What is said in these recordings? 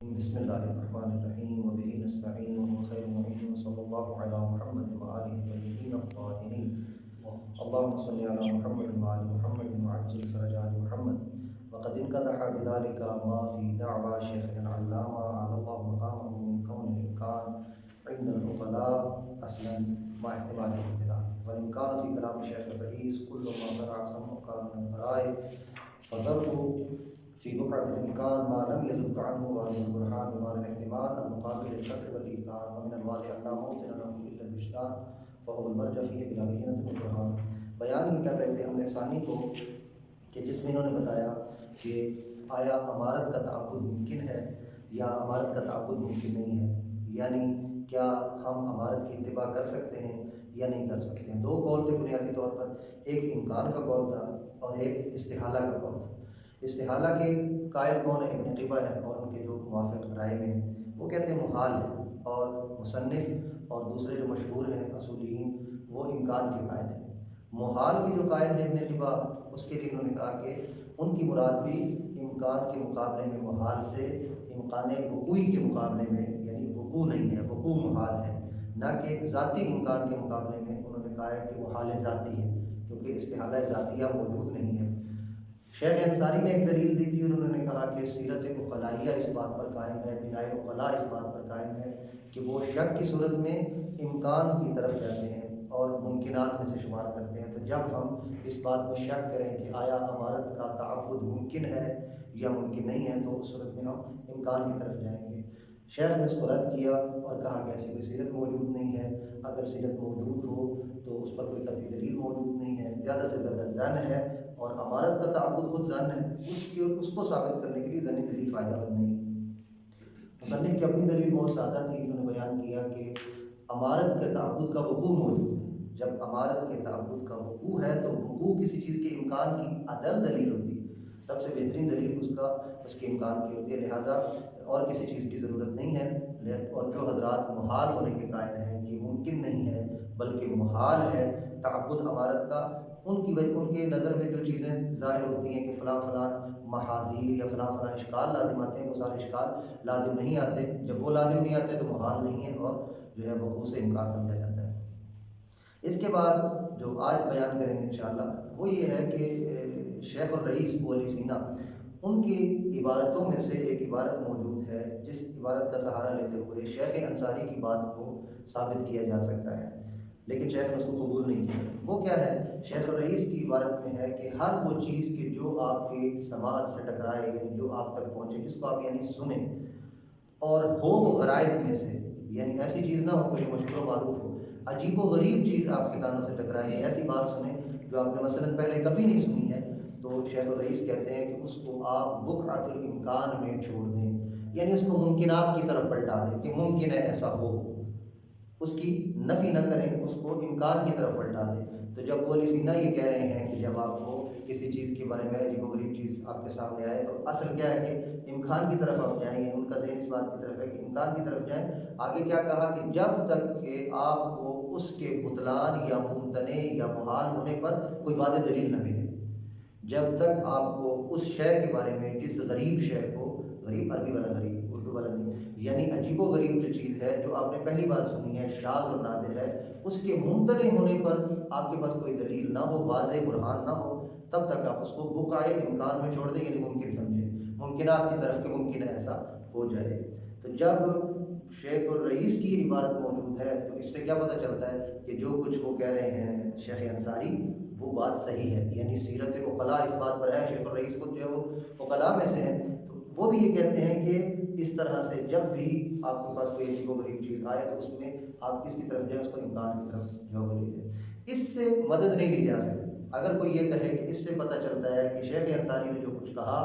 بسم اللہ الرحمن الرحیم وبہ نستعین وخیر معین صلی اللہ علی محمد وآلہ الطیبین الطاہرین اللهم صل علی محمد وآل محمد وعجل فرج آل محمد وقد انقطع بذلك ما في دعوى شیخنا العلامہ علی اللہ مقامہ من کون الامکان عند العقلاء اصلا مع احتمال الابتلاء والامکان فی کلام شیخ الرئیس کل ما فرع سمعک من البرائے فضرب في بقعة الإمكان ما لم يزد عنه وهذا البرهان بمعنى الاحتمال المقابل للشك والإمكان ومن الواضح أن لا موطن له إلا الوجدان فهو المرجع فيه بلا بينة والبرهان. بیان یہ کر رہے تھے ہم نے ثانی کو کہ جس میں انہوں نے بتایا کہ آیا امارت کا تعبد ممکن ہے یا امارت کا تعبد ممکن نہیں ہے، یعنی کیا ہم امارت کی اتباع کر سکتے ہیں یا نہیں کر سکتے ہیں. دو قول تھے بنیادی طور پر، ایک امکان کا قول تھا اور ایک استحالہ کا قول تھا. استحالہ کے قائل کون ہے؟ ابن قبہ ہے، اور ان کے جو موافق رائے میں ہیں وہ کہتے ہیں محال ہے، اور مصنف اور دوسرے جو مشہور ہیں اصولیین وہ امکان کے قائل ہیں. محال کے جو قائل ہیں ابن قبہ، اس کے لیے انہوں نے کہا کہ ان کی مراد بھی امکان کے مقابلے میں محال سے امکان وقوعی کے مقابلے میں، یعنی وقوع نہیں ہے، وقوع محال ہے، نہ کہ ذاتی امکان کے مقابلے میں. انہوں نے کہا ہے کہ محال ذاتی ہے کیونکہ استحالہ ذاتیہ موجود نہیں ہے. شیخ انصاری نے ایک دلیل دی تھی، انہوں نے کہا کہ سیرت عقلائیہ اس بات پر قائم ہے، بنائے عقلاء اس بات پر قائم ہے کہ وہ شک کی صورت میں امکان کی طرف جاتے ہیں اور ممکنات میں سے شمار کرتے ہیں. تو جب ہم اس بات میں شک کریں کہ آیا امارت کا تعبد ممکن ہے یا ممکن نہیں ہے، تو اس صورت میں ہم امکان کی طرف جائیں گے. شیخ نے اس کو رد کیا اور کہا کہ ایسی کوئی سیرت موجود نہیں ہے، اگر سیرت موجود ہو تو اس پر کوئی قطعی دلیل موجود نہیں ہے، زیادہ سے زیادہ ظن ہے، اور امارت کا تعبد خود ظن ہے، اس کو ثابت کرنے کے لیے ظنی دلیل فائدہ مند نہیں. مصنف کی اپنی دلیل بہت سادہ تھی، انہوں نے بیان کیا کہ امارت کے تعبد کا وقوع موجود ہے. جب امارت کے تعبد کا وقوع ہے تو وقوع کسی چیز کے امکان کی عدل دلیل ہوتی ہے، سب سے بہترین دلیل اس کے امکان کی ہوتی ہے، لہٰذا اور کسی چیز کی ضرورت نہیں ہے. اور جو حضرات محال ہونے کے قائل ہیں کہ ممکن نہیں ہے بلکہ محال ہے تعبد امارت کا، ان کے نظر میں جو چیزیں ظاہر ہوتی ہیں کہ فلاں فلاں محاذیر یا فلاں فلاں اشکال لازم آتے ہیں، وہ سارے اشکال لازم نہیں آتے. جب وہ لازم نہیں آتے تو محال نہیں ہے اور جو ہے وقوع سے امکان سمجھا جاتا ہے. اس کے بعد جو آج بیان کریں گے انشاءاللہ وہ یہ ہے کہ شیخ الرئیس ابو علی سینا، ان کی عبارتوں میں سے ایک عبارت موجود ہے جس عبارت کا سہارا لیتے ہوئے شیخ انصاری کی بات کو ثابت کیا جا سکتا ہے، لیکن شیخ نے اس کو قبول نہیں کیا. وہ کیا ہے؟ شیخ الرئیس کی عبارت میں ہے کہ ہر وہ چیز کہ جو آپ کے سماعت سے ٹکرائے، یعنی جو آپ تک پہنچے، جس کو آپ یعنی سنیں اور ہو وہ غرائب میں سے، یعنی ایسی چیز نہ ہو کوئی مشہور و معروف ہو، عجیب و غریب چیز آپ کے کانوں سے ٹکرائے، ایسی بات سنیں جو آپ نے مثلاً پہلے کبھی نہیں سنی ہے، تو شیخ الرئیس کہتے ہیں کہ اس کو آپ بقعۃ الامکان میں چھوڑ دیں، یعنی اس کو ممکنات کی طرف پلٹا دیں کہ ممکن ہے ایسا ہو، اس کی نفی نہ کریں، اس کو امکان کی طرف پلٹا دیں. تو جب ابو علی سینا یہ کہہ رہے ہیں کہ جب آپ کو کسی چیز کے بارے میں عجیب و غریب چیز آپ کے سامنے آئے تو اصل کیا ہے کہ امکان کی طرف آپ جائیں، یعنی ان کا ذہن اس بات کی طرف ہے کہ امکان کی طرف جائیں. آگے کیا کہا کہ جب تک کہ آپ کو اس کے بطلان یا ممتنع یا محال ہونے پر کوئی واضح دلیل نہ ملے، جب تک آپ کو اس شے کے بارے میں، جس غریب شے کو، غریب عربی والا غریب، اردو والا نہیں، یعنی عجیب و غریب جو چیز ہے جو آپ نے پہلی بار سنی ہے، شاذ اور نادر ہے، اس کے ممتنع ہونے پر آپ کے پاس کوئی دلیل نہ ہو، واضح برہان نہ ہو، تب تک آپ اس کو بقائے امکان میں چھوڑ دیں، یعنی ممکن سمجھیں، ممکنات کی طرف کہ ممکن ایسا ہو جائے. تو جب شیخ الرئیس کی عبارت موجود ہے تو اس سے کیا پتہ چلتا ہے کہ جو کچھ وہ کہہ رہے ہیں شیخ انصاری وہ بات صحیح ہے، یعنی سیرت عقلاء اس بات پر ہے. شیخ الرئیس کو جو ہے وہ عقلاء میں سے ہیں، تو وہ بھی یہ کہتے ہیں کہ اس طرح سے جب بھی آپ کے پاس کوئی عجیب و غریب چیز آئے تو اس میں آپ کس کی طرف جائیں، اس کو امکان کی طرف جو ہے لے جائیں. اس سے مدد نہیں لی جا سکتی. اگر کوئی یہ کہے کہ اس سے پتہ چلتا ہے کہ شیخ انصاری نے جو کچھ کہا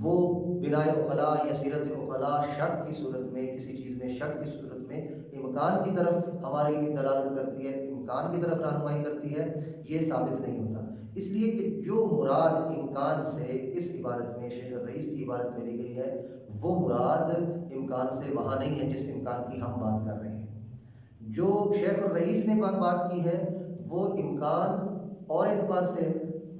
وہ بناء عقلاء یا سیرت عقلاء شک کی صورت میں، کسی چیز میں شک کی صورت میں امکان کی طرف ہماری دلالت کرتی ہے، امکان کی طرف رہنمائی کرتی ہے، یہ ثابت نہیں ہوتا. اس لیے کہ جو مراد امکان سے اس عبارت میں، شیخ الرئیس کی عبارت میں لی گئی ہے، وہ مراد امکان سے وہاں نہیں ہے جس امکان کی ہم بات کر رہے ہیں. جو شیخ الرئیس نے بات کی ہے وہ امکان اور اعتبار سے،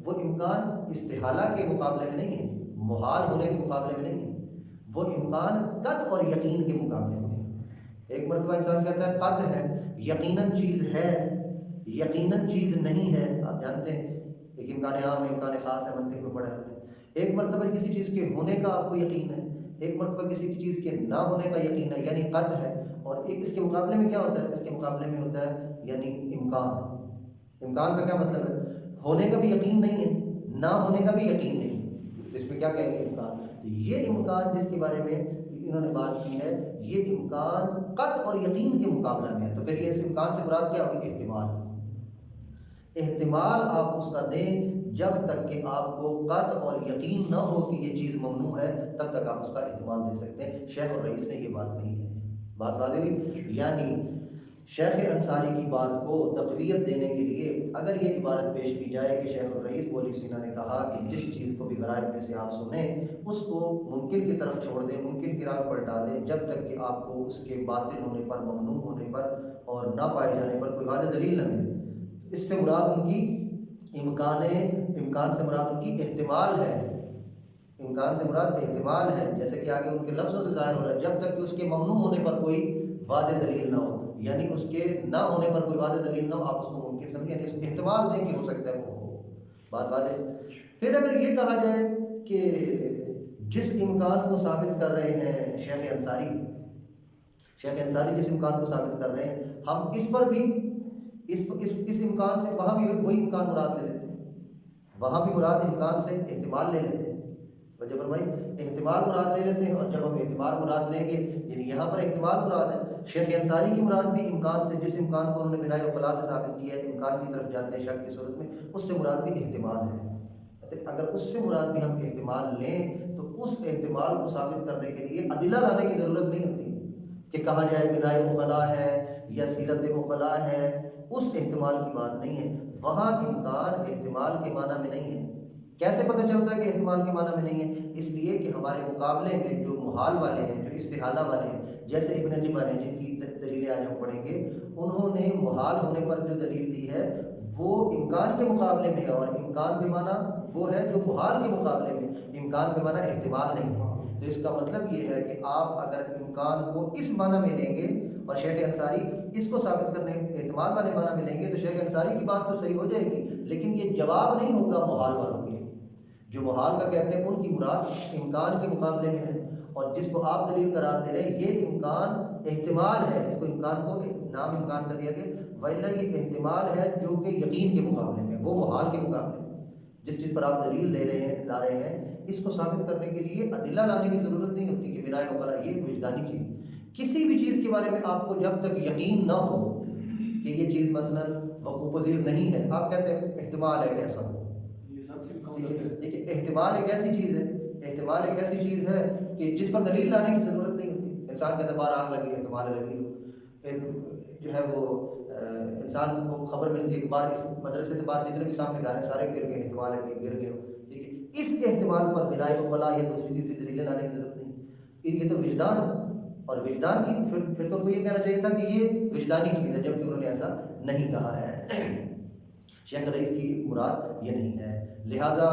وہ امکان استحالہ کے مقابلے میں نہیں ہے، محال ہونے کے مقابلے میں نہیں ہے. وہ امکان قطع اور یقین کے مقابلے میں. ایک مرتبہ انسان کہتا ہے قطع ہے، یقیناً چیز ہے، یقیناً چیز نہیں ہے. آپ جانتے ہیں ایک امکان عام ہے، امکان خاص ہے، منطق میں پڑھا ہے. ایک مرتبہ کسی چیز کے ہونے کا آپ کو یقین ہے، ایک مرتبہ کسی چیز کے نہ ہونے کا یقین ہے، یعنی قطع ہے. اور ایک اس کے مقابلے میں کیا ہوتا ہے؟ اس کے مقابلے میں ہوتا ہے یعنی امکان. امکان کا کیا مطلب ہے؟ ہونے کا بھی یقین نہیں ہے، نہ ہونے کا بھی یقین نہیں. اس میں کیا کہیں گے؟ امکان. تو یہ امکان جس کے بارے میں انہوں نے بات کی ہے، یہ امکان قطع اور یقین کے مقابلہ میں ہے. تو پھر یہ اس امکان سے مراد کیا ہوگی؟ احتمال. احتمال آپ اس کا دیں جب تک کہ آپ کو قطع اور یقین نہ ہو کہ یہ چیز ممنوع ہے، تب تک آپ اس کا احتمال دے سکتے ہیں. شیخ الرئیس نے یہ بات کہی ہے. بات واضح ہوئی؟ یعنی شیخ انصاری کی بات کو تقویت دینے کے لیے اگر یہ عبارت پیش کی جائے کہ شیخ الرئیس بولی سینا نے کہا کہ جس چیز کو بھی غرائب میں سے آپ سنیں اس کو ممکن کی طرف چھوڑ دیں، ممکن کی راہ پلٹا دیں، جب تک کہ آپ کو اس کے باطل ہونے پر، ممنوع ہونے پر اور نہ پائے جانے پر کوئی واضح دلیل نہ ملے. اس سے مراد ان کی امکان سے مراد ان کی احتمال ہے. امکان سے مراد احتمال ہے، جیسے کہ آگے ان کے لفظوں سے ظاہر ہو رہا ہے، جب تک کہ اس کے ممنوع ہونے پر کوئی واضح دلیل نہ ہو. یعنی اس کے نہ ہونے پر کوئی واضح دلیل نہ ہو، آپ اس کو ممکن سمجھیں، یعنی اس کو احتمال دیں کہ ہو سکتا ہے وہ ہو. بات واضح. پھر اگر یہ کہا جائے کہ جس امکان کو ثابت کر رہے ہیں شیخ انصاری جس امکان کو ثابت کر رہے ہیں، ہم اس پر بھی اس امکان سے وہاں بھی وہی امکان مراد لے لیتے ہیں، وہاں بھی مراد امکان سے احتمال لے لیتے ہیں. وجہ فرمائی احتمال مراد لے لیتے ہیں. اور جب ہم احتمال مراد لیں گے، یعنی یہاں پر احتمال مراد ہے. شیخ انصاری کی مراد بھی امکان سے، جس امکان کو انہوں نے بنائے وقلا سے ثابت کیا ہے، امکان کی طرف جاتے ہیں شک کی صورت میں، اس سے مراد بھی احتمال ہے. اگر اس سے مراد بھی ہم احتمال لیں تو اس احتمال کو ثابت کرنے کے لیے ادلہ لانے کی ضرورت نہیں ہوتی کہ کہا جائے بنائے وقلا ہے یا سیرت وقلا ہے. اس احتمال کی بات نہیں ہے. وہاں امکان احتمال کے معنی میں نہیں ہے. کیسے پتہ چلتا ہے کہ احتمال کے معنی میں نہیں ہے؟ اس لیے کہ ہمارے مقابلے میں جو محال والے ہیں، جو استحالہ والے ہیں، جیسے ابن قبہ ہیں جن کی دلیلیں آج ہم پڑھیں گے، انہوں نے محال ہونے پر جو دلیل دی ہے وہ امکان کے مقابلے میں ہے. اور امکان کے معنی وہ ہے جو محال کے مقابلے میں، امکان کے معنی احتمال نہیں ہے. تو اس کا مطلب یہ ہے کہ آپ اگر امکان کو اس معنی میں لیں گے اور شیخ انصاری اس کو ثابت کرنے احتمال والے معنی میں لیں گے، تو شیخ انصاری کی بات تو صحیح ہو جائے گی، لیکن یہ جواب نہیں ہوگا محال والوں کے لیے. جو محال کا کہتے ہیں ان کی مراد امکان کے مقابلے میں ہے، اور جس کو آپ دلیل قرار دے رہے ہیں یہ امکان احتمال ہے. اس کو امکان کو نام امکان کا دیا گیا، وَإِلَّا یہ احتمال ہے جو کہ یقین کے مقابلے میں، وہ محال کے مقابلے میں. جس چیز پر آپ دلیل لا رہے ہیں اس کو ثابت کرنے کے لیے ادلہ لانے کی ضرورت نہیں ہوتی کہ بنائے وقلا. یہ ایک وجدانی چیز. کسی بھی چیز کے بارے میں آپ کو جب تک یقین نہ ہو کہ یہ چیز مثلا وقوع پذیر نہیں ہے، آپ کہتے ہیں احتمال ہے کہ ایسا ہو. دیکھیے احتمال ایک ایسی چیز ہے، احتمال ایک ایسی چیز ہے کہ جس پر دلیل لانے کی ضرورت نہیں ہوتی. انسان کہتا ہے باہر آگ لگی، احتمال لگی ہو، جو ہے وہ انسان کو خبر ملتی ہے کہ باہر اس مدرسے سے باہر جتنے بھی سامنے گھر ہیں سارے گر گئے، احتمال ہے کہ گر گئے ہو. ٹھیک ہے، اس احتمال پر بنائے وقلا یا دوسری تیسری دلیلیں لانے کی ضرورت نہیں. یہ تو وجدان ہے، اور وجدان کی پھر تو ان کو یہ کہنا چاہیے تھا کہ یہ وجدانی چیز ہے، جبکہ انہوں نے ایسا نہیں کہا ہے. شیخ رئیس کی مراد یہ نہیں ہے، لہٰذا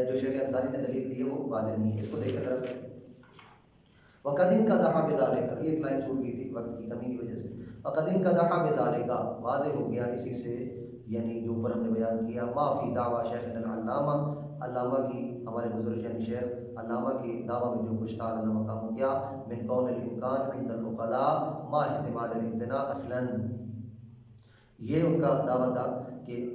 جو شیخ انصاری نے دلیل دی ہے وہ واضح نہیں ہے. اس کو دیکھ کر وَقَدْ انْقَدَحَ بِذَلِكَ، یہ ایک لائن چھوٹ گئی تھی وقت کی کمی کی وجہ سے. وَقَدْ انْقَدَحَ بِذَلِكَ، واضح ہو گیا اسی سے، یعنی جو اوپر ہم نے بیان کیا، ما فی دعویٰ شیخنا العلامہ، علامہ کی، ہمارے بزرگ یعنی شیخ علامہ کی دعویٰ میں جو کچھ تھا علامہ کا ہو کیا، من کون الامکان عند العقلاء ما احتمال الامتناع اصلاً. یہ ان کا دعویٰ تھا کہ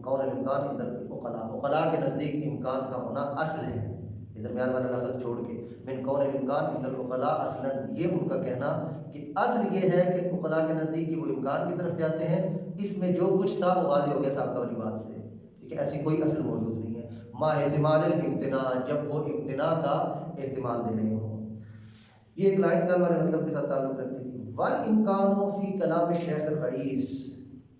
کون الامکان عند العقلاء، عقلاء کے نزدیک امکان کا ہونا اصل ہے. درمیان والا لفظ چھوڑ کے من کون الامکان عند العقلاء اصلاً، یہ ان کا کہنا کہ اصل یہ ہے کہ عقلاء کے نزدیک کہ وہ امکان کی طرف جاتے ہیں. اس میں جو کچھ تھا وہ واضح ہو گیا سابقہ والی بات سے کہ ایسی کوئی اصل موجود نہیں ہے. ما احتمال الامتناع، جب وہ امتناع کا احتمال دے رہے ہوں. یہ ایک لائن کل والے مطلب کے ساتھ تعلق رکھتی تھی. والامکان فی کلام شیخ الرئیس،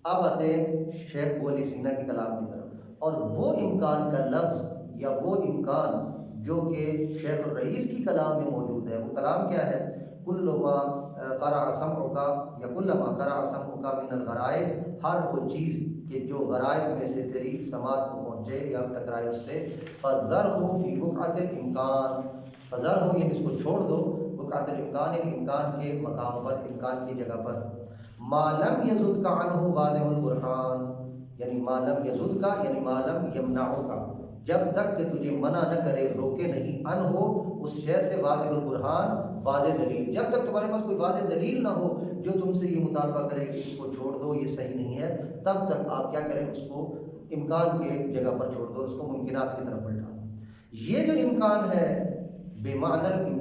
اب آتے ہیں شیخ ابو علی سینا کی کلام کی طرف. اور وہ امکان کا لفظ یا وہ امکان جو کہ شیخ الرئیس کی کلام میں موجود ہے، وہ کلام کیا ہے؟ کل ما قرأ سمعک یا کل ما قرأ سمعک من الغرائب، ہر وہ چیز کہ جو غرائب میں سے تیری سماعت کو پہنچے یا ٹکرائے اس سے، فذرہ فی بقعۃ الامکان، فذر ہو یعنی اس کو چھوڑ دو، وقعت الامکان یعنی امکان کے مقام پر، امکان کی جگہ پر، ما لم یزد کا عنہ واضح البرہان یعنی ما لم یزد کا یعنی ما لم یمنعو کا، جب تک کہ تجھے منع نہ کرے، روکے نہیں، ان ہو اس شے سے، واضح البرہان واضح دلیل، جب تک تمہارے پاس کوئی واضح دلیل نہ ہو جو تم سے یہ مطالبہ کرے کہ اس کو چھوڑ دو یہ صحیح نہیں ہے، تب تک آپ کیا کریں، اس کو امکان کے جگہ پر چھوڑ دو، اس کو ممکنات کی طرف پلٹا دو۔ یہ جو امکان ہے بے معنی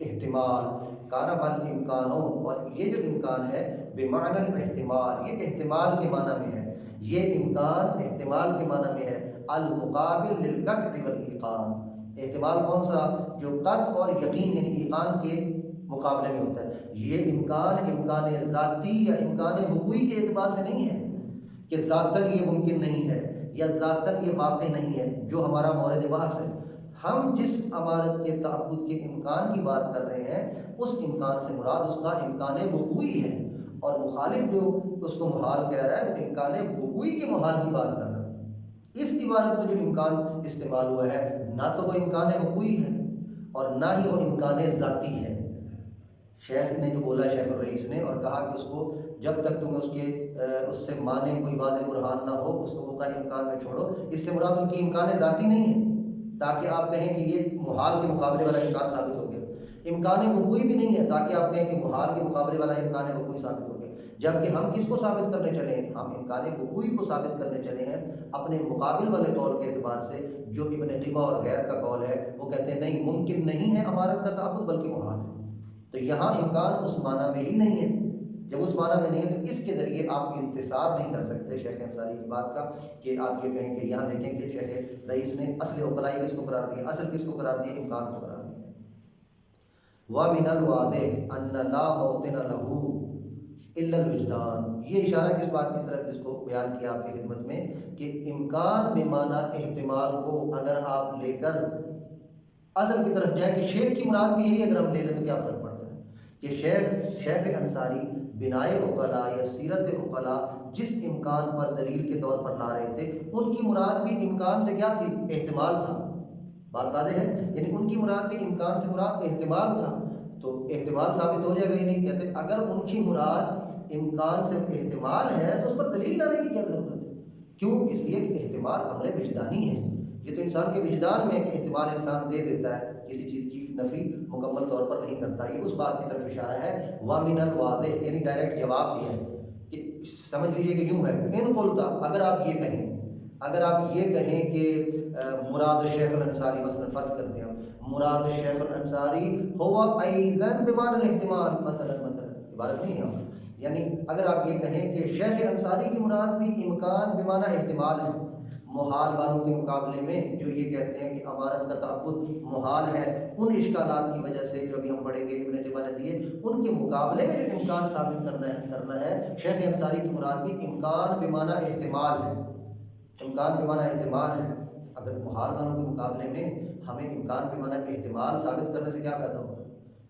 احتمال کانا بل امکانوں، اور یہ جو امکان ہے بے معنی احتمال، یہ احتمال کے معنی میں ہے، یہ امکان احتمال کے معنی میں ہے، المقابل للقطع والایقان، احتمال کون سا، جو قطع اور یقین یعنی ایقان کے مقابلے میں ہوتا ہے۔ یہ امکان امکان ذاتی یا امکان وقوعی کے اعتبار سے نہیں ہے کہ ذاتاً یہ ممکن نہیں ہے یا ذاتاً یہ واقع نہیں ہے جو ہمارا مورد بحث ہے۔ ہم جس عمارت کے تعبد کے امکان کی بات کر رہے ہیں اس امکان سے مراد اس کا امکان وقوعی ہے، اور مخالف جو اس کو محال کہہ رہا ہے وہ امکان وقوعی کے محال کی بات کر رہا ہے۔ اس عبارت میں جو امکان استعمال ہوا ہے نہ تو وہ امکان وقوعی ہے اور نہ ہی وہ امکان ذاتی ہے۔ شیخ نے جو بولا، شیخ الرئیس نے، اور کہا کہ اس کو جب تک تمہیں اس سے مانے کوئی واضح برہان نہ ہو اس کو وقع امکان میں چھوڑو، اس سے مراد ان کی امکان ذاتی نہیں ہے تاکہ آپ کہیں کہ یہ محال کے مقابلے والا امکان ثابت ہو گیا، امکان وقوعی بھی نہیں ہے تاکہ آپ کہیں کہ محال کے مقابلے والا امکان وقوعی ثابت ہو گیا، جبکہ ہم کس کو ثابت کرنے چلے ہیں، ہم امکان وقوعی کو ثابت کرنے چلے ہیں اپنے مقابل والے قول کے اعتبار سے، جو ابن قبا اور غیر کا قول ہے، وہ کہتے ہیں نہیں ممکن نہیں ہے عمارت کا تعبد بلکہ محال ہے۔ تو یہاں امکان اس معنی میں ہی نہیں ہے، جب اس معنی میں نہیں ہے تو اس کے ذریعے آپ انتصار نہیں کر سکتے شیخ انصاری کی بات کا کہ آپ یہ کہیں کہ یہاں دیکھیں کہ شیخ رئیس نے اصل عقلائی کس کو قرار دیا، اصل کس کو قرار دیا، امکان کو قرار دیا۔ وَمِنَ الْوَاضِحِ أَنَّ لَا مَوْطِنَ لَهُ إِلَّا الْوِجْدَانِ، یہ اشارہ کس بات کی طرف جس کو بیان کیا آپ کی خدمت میں کہ امکان بے معنی احتمال کو اگر آپ لے کر اصل کی طرف جائیں کہ شیخ کی مراد بھی یہی اگر ہم لے لیں تو کیا فرق پڑتا ہے کہ شیخ انصاری بنائے عقلاء یا سیرت عقلاء جس امکان پر دلیل کے طور پر لا رہے تھے ان کی مراد بھی امکان سے کیا تھی، احتمال تھا، بات واضح ہے، یعنی ان کی مراد بھی امکان سے مراد احتمال تھا، تو احتمال ثابت ہو جائے گا ہی نہیں، کہتے اگر ان کی مراد امکان سے احتمال ہے تو اس پر دلیل لانے کی کیا ضرورت ہے، کیوں، اس لیے کہ احتمال امر وجدانی ہے، یہ تو انسان کے وجدان میں کہ احتمال انسان دے دیتا ہے، کسی چیز کی نفی مکمل طور پر نہیں کرتا، یہ اس بات کی طرف اشارہ ہے۔ وَمِنَ الْوَاضِحِ یعنی ڈائریکٹ جواب دیا ہے کہ سمجھ لیجئے کہ یوں ہے، ان قلتا اگر آپ یہ کہیں، اگر آپ یہ کہیں کہ مراد شیخ الانصاری مثلا فرض کرتے ہیں مراد شیخ الانصاری ہوا ایضاً بمعنی الاحتمال مثلا عبارت نہیں ہے، یعنی اگر آپ یہ کہیں کہ شیخ انصاری کی مراد بھی امکان بمعنی احتمال ہے، محال والوں کے مقابلے میں جو یہ کہتے ہیں کہ عمارت کا تعبد محال ہے، ان اشکالات کی وجہ سے جو ابھی ہم پڑھیں گے ابن قبا نے دیے، ان کے مقابلے میں جو امکان ثابت کرنا ہے شیخ انصاری کی مراد بھی امکان بمعنی احتمال ہے، امکان بمعنی احتمال ہے۔ اگر محال والوں کے مقابلے میں ہمیں امکان بمعنی احتمال ثابت کرنے سے کیا فائدہ ہوگا،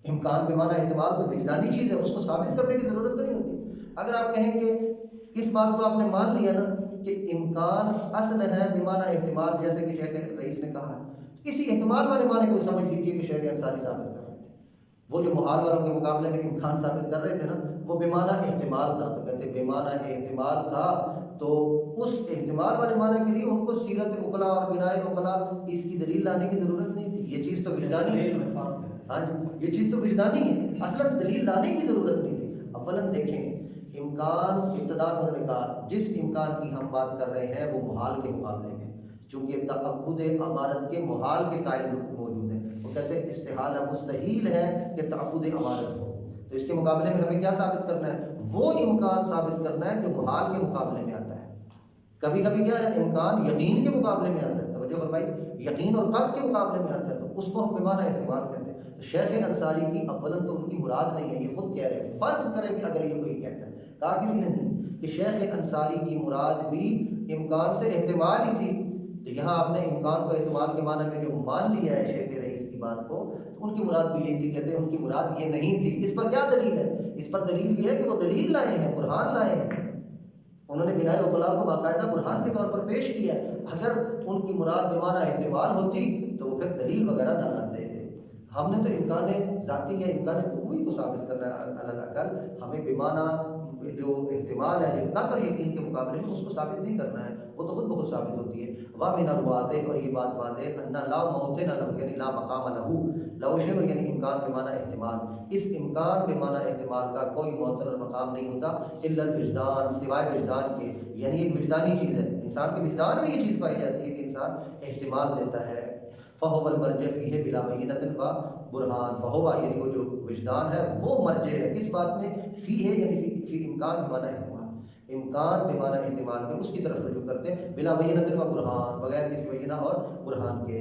امکان بمعنی احتمال تو وجدانی چیز ہے، اس کو ثابت کرنے کی ضرورت تو نہیں ہوتی۔ اگر آپ کہیں کہ اس بات کو آپ نے مان لیا نا کہ امکان اصل ہے بمعنی احتمال، جیسے کہ شیخ رئیس نے کہا ہے، اسی احتمال والے معنی کو سمجھ لیجیے کہ شیخ انصاری ثابت کر رہے تھے، وہ جو محال والوں کے مقابلے میں امکان ثابت کر رہے تھے نا وہ بمعنی احتمال تھا، تو کہتے بمعنی احتمال تھا، تو اس احتمال والے معنی کے لیے ان کو سیرت عقلاء اور بنائے عقلاء اس کی دلیل لانے کی ضرورت نہیں تھی، یہ چیز تو وجدانی ہے، ہاں یہ چیز تو وجدانی ہے، اصلا دلیل لانے کی ضرورت نہیں تھی۔ اولاً دیکھیں امکان ابتدا انہوں نے کہا جس امکان کی ہم بات کر رہے ہیں وہ محال کے مقابلے میں، چونکہ تعبد عمارت کے محال کے قائل موجود ہیں، وہ کہتے ہیں استحالہ مستحیل ہے کہ تعبد عمارت ہو، تو اس کے مقابلے میں ہمیں کیا ثابت کرنا ہے، وہ امکان ثابت کرنا ہے جو محال کے مقابلے میں آتا ہے۔ کبھی کبھی کیا ہے امکان یقین کے مقابلے میں آتا ہے، توجہ فرمائی، یقین اور قطع کے مقابلے میں آتا ہے تو اس کو ہم بمعنی احتمال کہتے ہیں۔ تو شیخ انصاری کی اولاً تو ان کی مراد نہیں ہے، یہ خود کہہ رہے ہیں، فرض کریں کہ اگر یہ کوئی کہتا ہے، کہا کسی نے نہیں کہ شیخ انصاری کی مراد بھی امکان سے احتمال ہی تھی، تو یہاں آپ نے امکان کو احتمال کے معنی میں جو مان لیا ہے شیخ رئیس کی بات کو، تو ان کی مراد بھی یہی تھی، کہتے ہیں ان کی مراد یہ نہیں تھی۔ اس پر کیا دلیل ہے، اس پر دلیل یہ ہے کہ وہ دلیل لائے ہیں، برہان لائے ہیں، انہوں نے بنائے عقلاء کو باقاعدہ برہان کے طور پر پیش کیا۔ اگر ان کی مراد بمعنی احتمال ہوتی تو وہ پھر دلیل وغیرہ نہ لاتے، ہم نے تو امکان ذاتی یا امکان وقوعی کو ثابت کرنا ہے، الاقل ہمیں بمانا جو احتمال ہے، جو قطع یقین کے مقابلے میں اس کو ثابت نہیں کرنا ہے، وہ تو خود بخود ثابت ہوتی ہے۔ وَمِنَ الْوَاضِحِ، اور یہ بات واضح، أَنَّ لَا مَوْطِنَ لَهُ، یعنی لا مقام لَهُ، لوشن یعنی امکان بمانا احتمال، اس امکان بمانا احتمال کا کوئی موطن اور مقام نہیں ہوتا الا الوجدان، سوائے وجدان کے، یعنی ایک وجدانی چیز ہے، انسان کے وجدان میں یہ چیز پائی جاتی ہے کہ انسان احتمال دیتا ہے۔ فَهُوَ الْمَرْجِعُ فِيهِ بِلَا بَيِّنَةٍ وَبُرْهَانٍ، فَهُوَ یعنی وہ جو وجدان ہے وہ مرجع ہے کس بات میں؟ فیہ یعنی فی امکان بمانا احتمال، امکان بمانا احتمال میں اس کی طرف رجوع کرتے ہیں، بلا بینۃ و برہان، بغیر کسی بینہ اور برہان کے۔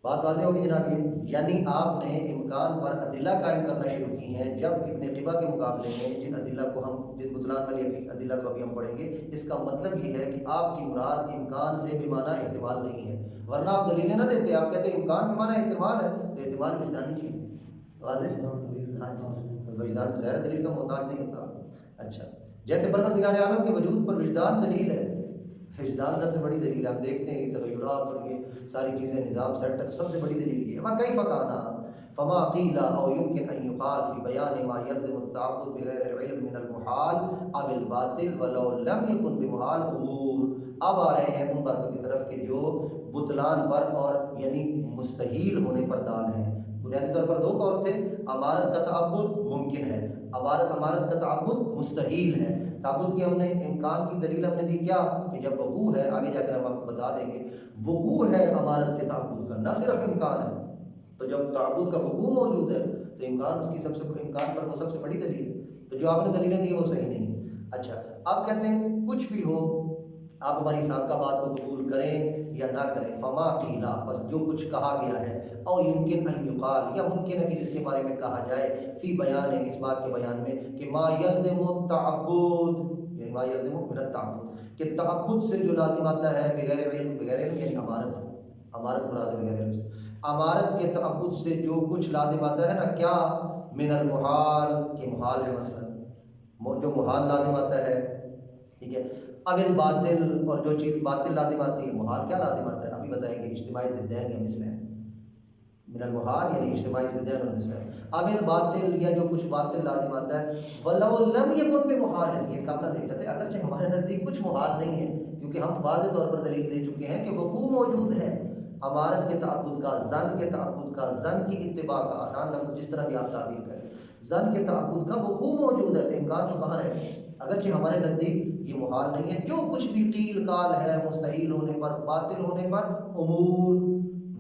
بات واضح ہوگی جناب یہ، یعنی آپ نے امکان پر ادلہ قائم کرنا شروع کی ہیں جب ابن قبا کے مقابلے میں جن ادلہ کو ہم، جن بطلان والی ادلہ کو ابھی ہم پڑھیں گے، اس کا مطلب یہ ہے کہ آپ کی مراد امکان سے بمانا احتمال نہیں ہے، ورنہ آپ دلیلیں نہ دیتے، آپ کہتے ہیں امکان بمانا احتمال ہے، تو احتمال وجدانی چیز ہے، واضح؟ ہاں جی، وجدان ظاہر دلیل کا محتاج نہیں ہوتا۔ اچھا، جیسے پروردگار عالم کے وجود پر وجدان دلیل ہے، وجدان سب سے بڑی دلیل ہے، ہم دیکھتے ہیں یہ تغیرات اور یہ ساری چیزیں، نظام سیٹ ہے، سب سے بڑی دلیل یہ ہے۔ وَكَيْفَ كَانَ فَمَا قِيلَ أَوْ يُمْكِنْ أَنْ يُقَالَ فِي بَيَانِ مَا يَلْزِمُ التَّعَبُّدَ بِغَيْرِ الْعِلْمِ مِنَ الْمُحَالِ أَوِ الْبَاطِلِ وَلَوْ لَمْ يَكُنْ بِمُحَالِ أُمُورٍ۔ اب آ رہے ہیں ان باتوں کی طرف کہ جو بطلان پر اور یعنی مستحیل ہونے پر دال ہیں۔ بنیادی طور پر دو قول تھے، امارت کا تعبد ممکن ہے، امارت کا تعبد مستحیل ہے۔ تعبد کی ہم نے امکان کی دلیل ہم نے دی کیا، کہ جب وقوع ہے، آگے جا کر ہم آپ کو بتا دیں گے، وقوع ہے امارت کے تعبد کا، نہ صرف امکان ہے، تو جب تعبد کا وقوع موجود ہے تو امکان اس کی سب سے امکان پر وہ سب سے بڑی دلیل ہے، تو جو آپ نے دلیلیں دی وہ صحیح نہیں ہے۔ اچھا، آپ کہتے ہیں کچھ بھی ہو، آپ ہماری سابقہ بات کو قبول کریں یا نہ کریں، فما قیلا، بس جو کچھ کہا گیا ہے، او یمکن ان یقال، یا ممکن ہے کہ جس کے بارے میں کہا جائے، فی بیان، اس بات کے بیان میں، کہ ما یلزم التعبد، یعنی ما یلزم من التعبد، کہ تعبد سے جو لازم آتا ہے بغیر علم، بغیر علم یعنی امارت مراد ہے بغیر علم سے، امارت کے تعبد سے جو کچھ لازم آتا ہے نا، کیا؟ من المحال، کہ محال ہے، مثلا جو محال لازم آتا ہے، ٹھیک ہے، اول باطل، اور جو چیز باطل لازم آتی ہے، محال کیا لازم آتا ہے، ابھی بتائیں گے، اجتماعی ضدین یا مثلین، من المحال یعنی اجتماعی ضدین اور مثلین، اول باطل یا جو کچھ باطل لازم آتا ہے، ولو لم یکن بمحال، یہ کام نہ نہیں کرتے، اگرچہ ہمارے نزدیک کچھ محال نہیں ہے، کیونکہ ہم واضح طور پر دلیل دے چکے ہیں کہ وقوع موجود ہے امارت کے تعبد کا، زن کے تعبد کا، زن کی اتباع کا، آسان لفظ جس طرح بھی آپ تعبیر کریں، زن کے تعبد کا وقوع موجود ہے، تو امکان تو کہاں ہے، اگرچہ ہمارے نزدیک یہ محال نہیں ہے، جو کچھ بھی قیل قال ہے مستحیل ہونے پر، باطل ہونے پر، امور،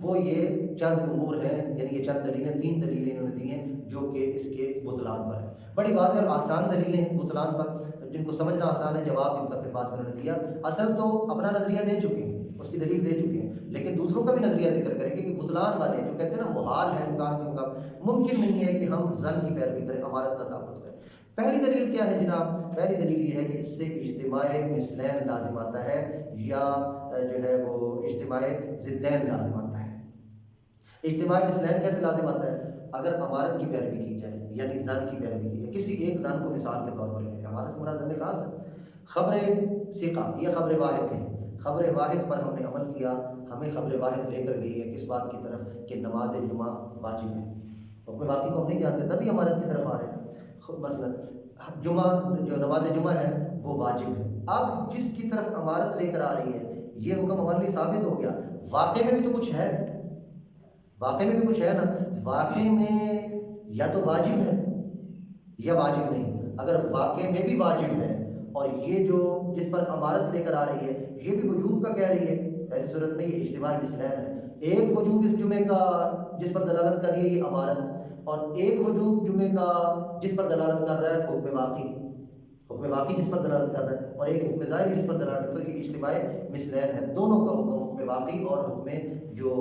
وہ یہ چند امور ہیں، یعنی یہ چند دلیلیں، 3 دلیلیں انہوں نے دی ہیں جو کہ اس کے بطلان پر ہے، بڑی واضح اور آسان دلیلیں بطلان پر، جن کو سمجھنا آسان ہے، جواب ان کا پھر بعد میں انہوں نے دیا، اصل تو اپنا نظریہ دے چکے ہیں، اس کی دلیل دے چکے ہیں، لیکن دوسروں کا بھی نظریہ ذکر کریں گے کہ بطلان والے جو کہتے ہیں نا محال ہے امکان کے مقابلے، ممکن نہیں ہے کہ ہم زن کی پیروی کریں، امارت کا تعبد کریں۔ پہلی دلیل کیا ہے جناب؟ پہلی دلیل یہ ہے کہ اس سے اجتماع مثلین لازم آتا ہے، یا جو ہے وہ اجتماع ضدین لازم آتا ہے۔ اجتماع مثلین کیسے لازم آتا ہے؟ اگر امارت کی پیروی کی جائے، یعنی زن کی پیروی کی جائے، کسی ایک زن کو مثال کے طور پر لیں، امارت سے مراد زن خاص ہے، خبر ثقہ، یہ خبر واحد کہیں، خبر واحد پر ہم نے عمل کیا، ہمیں خبر واحد لے کر گئی ہے کس بات کی طرف، کہ نماز جمعہ واجب ہے، حکم باقی کو ہم نہیں جانتے، تبھی امارت کی طرف آ رہے ہیں، مثلا جمعہ، جو نماز جمعہ ہے وہ واجب ہے، اب جس کی طرف امارت لے کر آ رہی ہے، یہ حکم ہمارے لیے ثابت ہو گیا، واقع میں بھی تو کچھ ہے، واقع میں بھی کچھ ہے نا، واقع میں یا تو واجب ہے یا واجب نہیں، اگر واقع میں بھی واجب ہے اور یہ جو جس پر امارت لے کر آ رہی ہے یہ بھی وجوب کا کہہ رہی ہے، ایسی صورت میں یہ اجتماع مثلین ہے، ایک وجوب اس جمعے کا جس پر دلالت کر رہی ہے یہ امارت، اور ایک وجوب جمعے کا جس پر دلالت کر رہا ہے حکم باقی، حکم باقی جس پر دلالت کر رہا ہے، اور ایک حکم ظاہری جس پر دلالت کر رہا ہے، یہ اجتماع مثلین ہے، دونوں کا حکم، حکم باقی اور حکم جو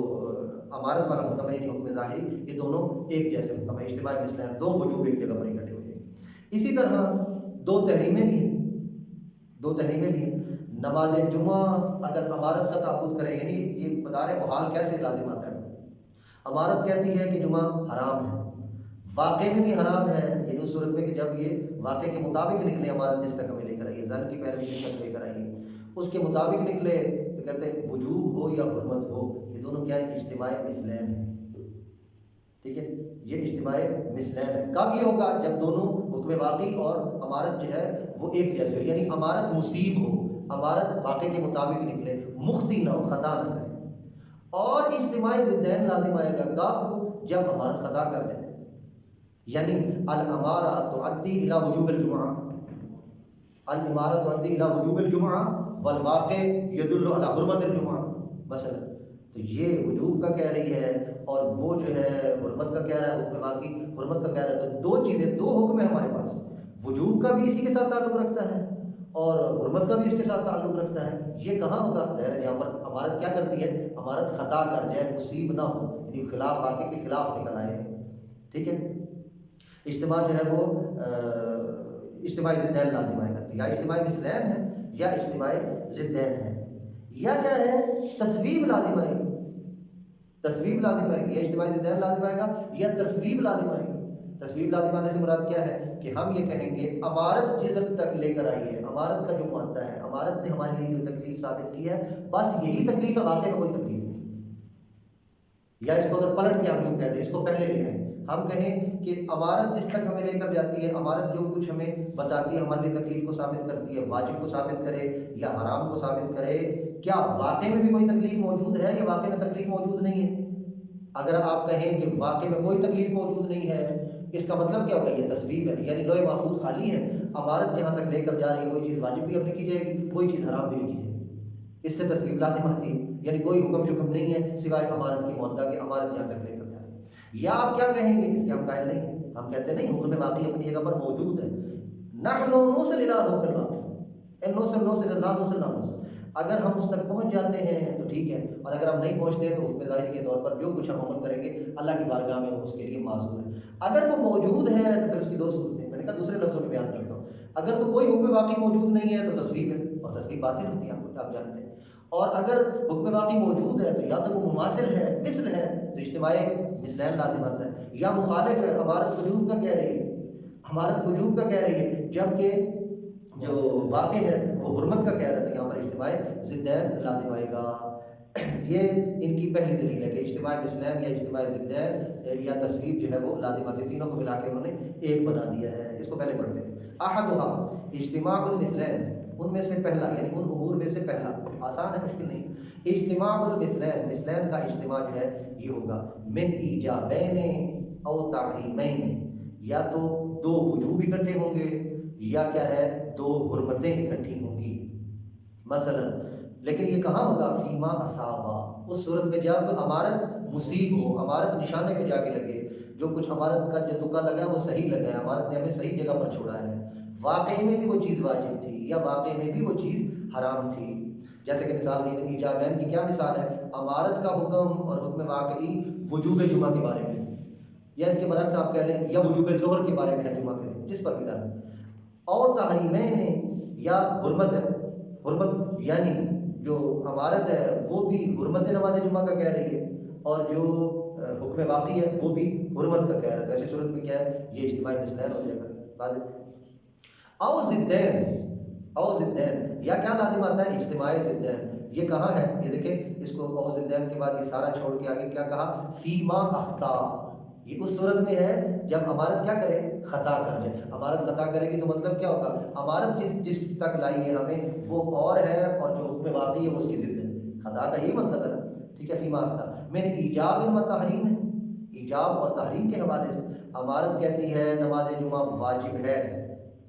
امارت والا حکم ہے یعنی حکم ظاہری، یہ دونوں ایک جیسے حکم ہے، اجتماع مثلین، دو وجوب ایک جگہ پر اکٹھے ہو جائیں گے۔ اسی طرح 2 تحریمیں بھی ہیں، 2 تحریمیں بھی ہیں، نماز جمعہ اگر امارت کا تعبد کرے، یعنی یہ بتا رہے محال کیسے لازم آتا ہے، امارت کہتی ہے کہ جمعہ حرام ہے، واقع میں بھی حرام ہے، یعنی اس صورت میں کہ جب یہ واقع کے مطابق نکلے، امارت جس تک ہمیں لے کر آئیے، زن کی پیروی جس تک لے کر آئیے، اس کے مطابق نکلے تو کہتے ہیں وجوب ہو یا حرمت ہو، یہ دونوں کیا ہے؟ اجتماع مثلین ہے، ٹھیک ہے، یہ اجتماع مثلین ہے۔ کب یہ ہوگا؟ جب دونوں حکم واقعی اور امارت جو ہے وہ ایک جیسے ہو، یعنی امارت مصیب ہو، امارت واقع کے مطابق نکلے، مخطی نہ ہو، خطا نہ کرے۔ اور اجتماع ضدین لازم آئے گا کب؟ جب امارت خطا کر جائے، یعنی الامارہ تؤدی الی وجوب الجمعہ، الامارہ تؤدی الی وجوب الجمعہ والواقع یدل علی حرمت الجمعہ مثلا، تو یہ وجوب کا کہہ رہی ہے اور وہ جو ہے حرمت کا کہہ رہا ہے، حکم واقعی حرمت کا کہہ رہا ہے، تو دو چیزیں، دو حکم ہیں ہمارے پاس، وجوب کا بھی اسی کے ساتھ تعلق رکھتا ہے اور حرمت کا بھی اس کے ساتھ تعلق رکھتا ہے۔ یہ کہاں ہوگا؟ ظاہر ہے جہاں پر امارت کیا کرتی ہے؟ امارت خطا کر جائے، مصیب نہ ہو، یعنی خلاف واقع کے خلاف نکل آئے، ٹھیک ہے۔ اجتماع جو ہے وہ اجتماع ضدین لازم آئے گا، یا اجتماع مثلین ہے یا اجتماع ضدین ہے، یا کیا ہے؟ تصویب لازم آئے گی، تصویب لازم آئے گی، یا اجتماع ضدین لازم آئے گا یا تصویب لازم آئے گی۔ تصویب لازم آنے سے مراد کیا ہے؟ کہ ہم یہ کہیں گے امارت جس تک لے کر آئی ہے، امارت کا جو معدہ ہے، امارت نے ہمارے لیے جو تکلیف ثابت کی ہے، بس یہی تکلیف ہے، واقع میں کوئی تکلیف نہیں۔ یا اس کو اگر پلٹ کے ہم کیوں کہتے ہیں، اس کو پہلے لے آئیں، ہم کہیں کہ امارت جس تک ہمیں لے کر جاتی ہے، امارت جو کچھ ہمیں بتاتی ہے، ہمارے لیے تکلیف کو ثابت کرتی ہے، واجب کو ثابت کرے یا حرام کو ثابت کرے، کیا واقع میں بھی کوئی تکلیف موجود ہے یا واقع میں تکلیف موجود نہیں ہے؟ اگر آپ کہیں کہ واقع میں کوئی تکلیف موجود نہیں ہے، اس کا مطلب کیا ہوگا؟ یہ تصویب ہے، یعنی لوح محفوظ خالی ہے، امارت جہاں تک لے کر جا رہی ہے کوئی چیز واجب بھی اب لکھی جائے گی، کوئی چیز حرام بھی لکھی جائے گی، اس سے تصویب لازم آتی ہے، یعنی کوئی حکم شکم نہیں ہے سوائے امارت کی معدہ کے، امارت جہاں تک لے کر جا رہی ہے۔ یا آپ کیا کہیں گے؟ اس کے ہم قائل نہیں ہیں، ہم کہتے نہیں، حکم واقعی اپنی جگہ پر موجود ہے، نحن نوصل الی حکم الواقع، ان نوصل نوصل لا نوصل لا نوصل، اگر ہم اس تک پہنچ جاتے ہیں تو ٹھیک ہے، اور اگر ہم نہیں پہنچتے تو حکم ظاہر کے طور پر جو کچھ ہم عمل کریں گے اللہ کی بارگاہ میں اس کے لیے معذور ہے۔ اگر وہ موجود ہے تو پھر اس کی دو صورتیں، میں نے کہا دوسرے لفظوں میں بیان کرتا ہوں، اگر تو کوئی حکم واقعی موجود نہیں ہے تو تصویب ہے، اور تصویب باطل ہوتی ہے، آپ جانتے ہیں، اور اگر حکم واقعی موجود ہے تو یا تو وہ مماثل ہے، مثل ہے، تو اجتماع مثلین لازم آتا ہے، یا مخالف ہے، امارت وجوب کا کہہ رہی ہے، امارت وجوب کا کہہ رہی ہے، جبکہ جو واقع ہے وہ حرمت کا کہہ رہا تھا، یہاں پر اجتماع ضدین لازم آئے گا۔ یہ ان کی پہلی دلیل ہے کہ اجتماع مثلین یا اجتماع ضدین یا تصویب جو ہے وہ لازم آتی ہے، تینوں کو ملا کے انہوں نے ایک بنا دیا ہے۔ اس کو پہلے پڑھتے ہیں، احدھا اجتماع المثلین، ان میں سے پہلا، یعنی ان امور میں سے پہلا، آسان ہے مشکل نہیں، اجتماع المثلین، مثلین کا اجتماع جو ہے یہ ہوگا من ایجابین او تحریمین، یا تو دو وجوب اکٹھے ہوں گے یا کیا ہے دو حرمتیں اکٹھی ہوں گی مثلا، لیکن یہ کہاں ہوگا؟ فیما اصابہ، اس صورت میں جب امارت مصیب ہو، امارت نشانے پہ جا کے لگے، جو کچھ امارت کا جو تکا لگا ہے وہ صحیح لگا ہے، امارت نے ہمیں صحیح جگہ پر چھوڑا ہے، واقعی میں بھی وہ چیز واجب تھی یا واقعی میں بھی وہ چیز حرام تھی۔ جیسے کہ مثال دی گئی ایجابین کی کیا مثال ہے؟ امارت کا حکم اور حکم واقعی وجوب جمعہ کے بارے میں، یا اس کے برعکس آپ کہہ لیں یا وجوب ظہر کے بارے میں ہے جمعہ کے دن، جس پر بھی کریں، اور تحریمین یا حرمت ہے، حرمت یعنی جو امارت ہے وہ بھی حرمت نماز جمعہ کا کہہ رہی ہے اور جو حکم واقعی ہے وہ بھی حرمت کا کہہ رہا ہے، ایسی صورت میں کیا ہے یہ اجتماع مثلین ہو جائے گا۔ او ضدین، او ضدین، یا کیا لازم آتا ہے؟ اجتماع ضدین، یہ کہاں ہے؟ یہ دیکھیں اس کو او ضدین کے بعد یہ سارا چھوڑ کے آگے کیا کہا؟ فیما اخطا، یہ اس صورت میں ہے جب امارت کیا کرے؟ خطا کر جائے، امارت خطا کرے گی تو مطلب کیا ہوگا؟ امارت جس تک لائی ہے ہمیں وہ اور ہے اور جو حکم واقعی ہے وہ اس کی ضد ہے، خطا کا یہی مطلب ہے، ٹھیک ہے۔ فیما اخطا من ایجاب و تحریم ہے، ایجاب اور تحریم کے حوالے سے امارت کہتی ہے نماز جمعہ واجب ہے،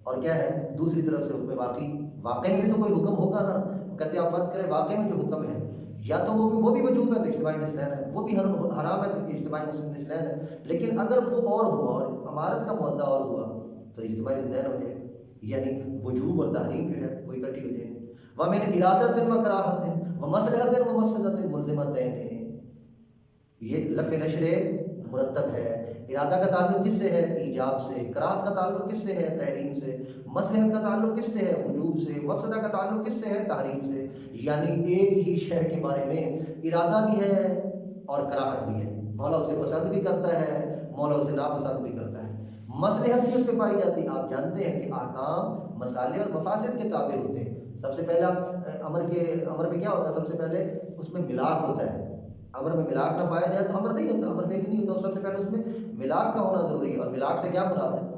اور کیا ہے دوسری طرف سے حکم واقعی، واقعی میں بھی تو کوئی حکم ہوگا نا، کہتے ہیں آپ فرض کریں واقعی میں جو حکم ہے یا تو وہ بھی وجوب ہے تو اجتماع مثلین ہے، وہ بھی حرام ہے تو اجتماع مثلین ہے، لیکن اگر وہ اور ہوا اور امارت کا معدہ اور ہوا تو اجتماع ضدین ہو جائے، یعنی وجوب اور تحریم جو ہے وہ اکٹھی ہو جائے۔ وَمِنْ إِرَادَةٍ وَكَرَاهَةٍ وَمَصْلَحَةٍ وَمَفْسَدَةٍ مُلْزِمَتَيْنِ، یہ لفظ نشر مرتب ہے، ارادہ کا تعلق کس سے ہے؟ ایجاب سے، کراہت کا تعلق کس سے ہے؟ تحریم سے، مصلحت کا تعلق کس سے ہے؟ وجوب سے، مفسدہ کا تعلق کس سے ہے؟ تحریم سے، یعنی ایک ہی شے کے بارے میں ارادہ بھی ہے اور کراہت بھی ہے، مولا اسے پسند بھی کرتا ہے، مولا اسے ناپسند بھی کرتا ہے، مصلحت بھی اس پہ پائی جاتی ہے۔ آپ جانتے ہیں کہ احکام مصالح اور مفاسد کے تابع ہوتے ہیں، سب سے پہلا امر میں کیا ہوتا ہے؟ سب سے پہلے اس میں ملاک ہوتا ہے. امر میں ملاک نہ پایا جائے تو امر نہیں ہوتا، امر فعلی نہیں ہوتا. سب سے پہلے اس میں ملاک کا ہونا ضروری ہے، اور ملاک سے کیا مراد ہے؟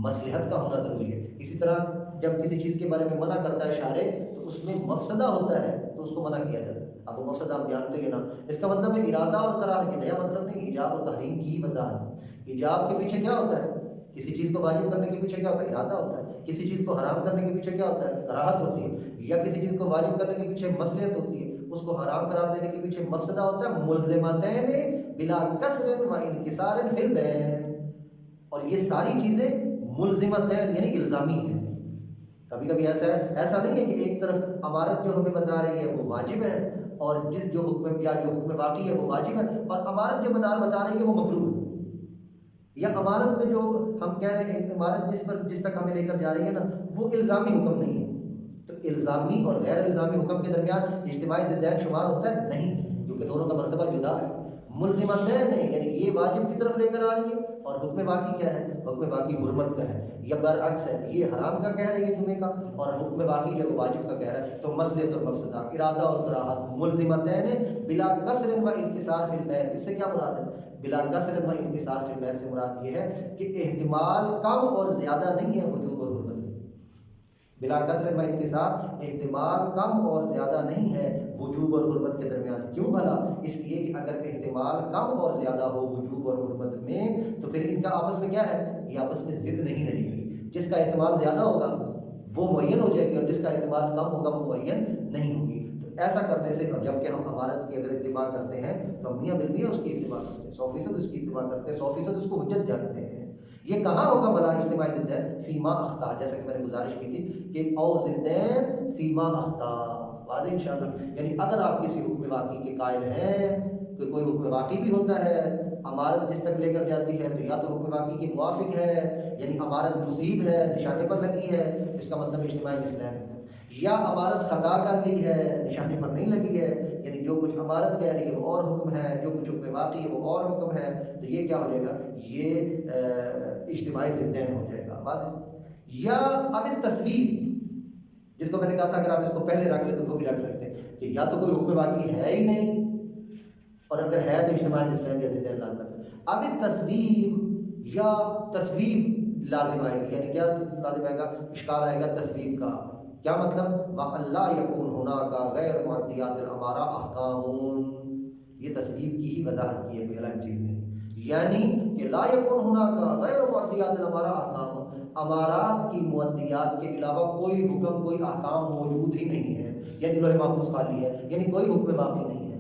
مصلحت کا ہونا ضروری ہے. اسی طرح جب کسی چیز کے بارے میں منع کرتا ہے شارع تو اس میں مفسدہ ہوتا ہے تو اس کو منع کیا جاتا ہے. اب وہ مفسدہ آپ جانتے ہیں نا. اس کا مطلب ہے ارادہ اور کراہت کے نیا مطلب نہیں، ایجاب اور تحریم کی وضاحت. ایجاب کے پیچھے کیا ہوتا ہے؟ کسی چیز کو واجب کرنے کے پیچھے کیا ہوتا ہے؟ ارادہ ہوتا ہے. کسی چیز کو حرام کرنے کے پیچھے کیا ہوتا ہے؟ کراہت ہوتی ہے. یا کسی چیز کو واجب کرنے کے پیچھے مصلحت ہوتی ہے، اس کو حرام قرار دینے کے پیچھے مفسدہ ہوتا ہے. ملزمتین بلا کسر و انکسار فی البین. اور یہ ساری چیزیں ملزمتین یعنی الزامی ہیں. کبھی کبھی ایسا نہیں ہے کہ ایک طرف امارت جو ہمیں بتا رہی ہے وہ واجب ہے، اور جو حکم باقی ہے وہ واجب ہے، اور امارت جو بتا رہی ہے وہ مکروہ ہے. یا امارت میں جو ہم کہہ رہے ہیں امارت جس تک ہمیں لے کر جا رہی ہے نا وہ الزامی حکم نہیں ہے. تو الزامی اور غیر الزامی حکم کے درمیان اجتماعی ضدین شمار ہوتا ہے نہیں، کیونکہ دونوں کا مرتبہ جدا ہے. ملزمتین نہیں یعنی یہ واجب کی طرف لے کر آ رہی ہے، اور حکم باقی کیا ہے؟ حکم باقی حرمت کا ہے. یا برعکس ہے، یہ حرام کا کہہ رہی ہے جمعے کا، اور حکم باقی جو واجب کا کہہ رہا ہے. تو مصلحت اور مفسدہ، ارادہ اور کراہت. ملزمتین بلا کسر و انکسار فی البین. اس سے کیا مراد ہے؟ بلا کسر و انکسار فی البین سے مراد یہ ہے کہ احتمال کم اور زیادہ نہیں ہے وجوب اور حرمت. بلا کسر و انکسار احتمال کم اور زیادہ نہیں ہے وجوب اور حرمت کے درمیان. کیوں بھلا؟ اس لیے کہ اگر احتمال کم اور زیادہ ہو وجوب اور حرمت میں تو پھر ان کا آپس میں کیا ہے؟ یہ آپس میں ضد نہیں رہے گی. جس کا احتمال زیادہ ہوگا وہ معین ہو جائے گی، اور جس کا احتمال کم ہوگا وہ معین نہیں ہوگی. تو ایسا کرنے سے جب کہ ہم امارت کی اگر اتباع کرتے ہیں تو ہم میاں بالمیاں اس کی اتباع کرتے ہیں، 100% اس کی اتباع کرتے ہیں، 100% اس کو حجت جانتے ہیں. یہ کہاں ہوگا بھلا اجتماعی ضدین؟ فیما اخطا. جیسا کہ میں نے گزارش کی تھی کہ او ضدین فیما اخطا. واضح انشاءاللہ. یعنی اگر آپ کسی حکم واقعی کے قائل ہیں کہ کوئی حکم واقعی بھی ہوتا ہے، امارت جس تک لے کر جاتی ہے تو یا تو حکم واقعی کے موافق ہے، یعنی امارت مصیب ہے، نشانے پر لگی ہے، اس کا مطلب اجتماعی مسلم ہے. یا امارت خطا کر گئی ہے، نشانے پر نہیں لگی ہے، یعنی جو کچھ امارت کہہ رہی ہے وہ اور حکم ہے، جو کچھ حکم واقعی ہے وہ اور حکم ہے. تو یہ کیا ہو جائے گا؟ یہ اجتماعی ضدین ہو جائے گا. واضح. یا اب تصویر، جس کو میں نے کہا تھا اگر آپ اس کو پہلے رکھ لیں تو وہ بھی رکھ سکتے ہیں کہ یا تو کوئی حکم واقعی ہے ہی نہیں، اور اگر ہے تو اجتماعی مسلم یا ضدین لازم ہے. اب تصویر یا تصویر لازم آئے گی. یعنی کیا لازم آئے گا؟ اشکال آئے گا تصویر کا. کیا مطلب؟ وَأَلَّا يَكُونْ هُنَاكَ غَيْرُ مُعَدِّيَاتِ الْأَمَارَةِ أَحْكَامٌ. یہ تصویر کی ہی وضاحت کی ہے، کوئی الگ چیز نہیں. یعنی کہ لا یکون هناك غیر معدیات الامارہ احکام، امارات کی معدیات کے علاوہ کوئی حکم کوئی احکام موجود ہی نہیں ہے. یعنی لوح محفوظ خالی ہے، یعنی کوئی حکم باقی نہیں ہے.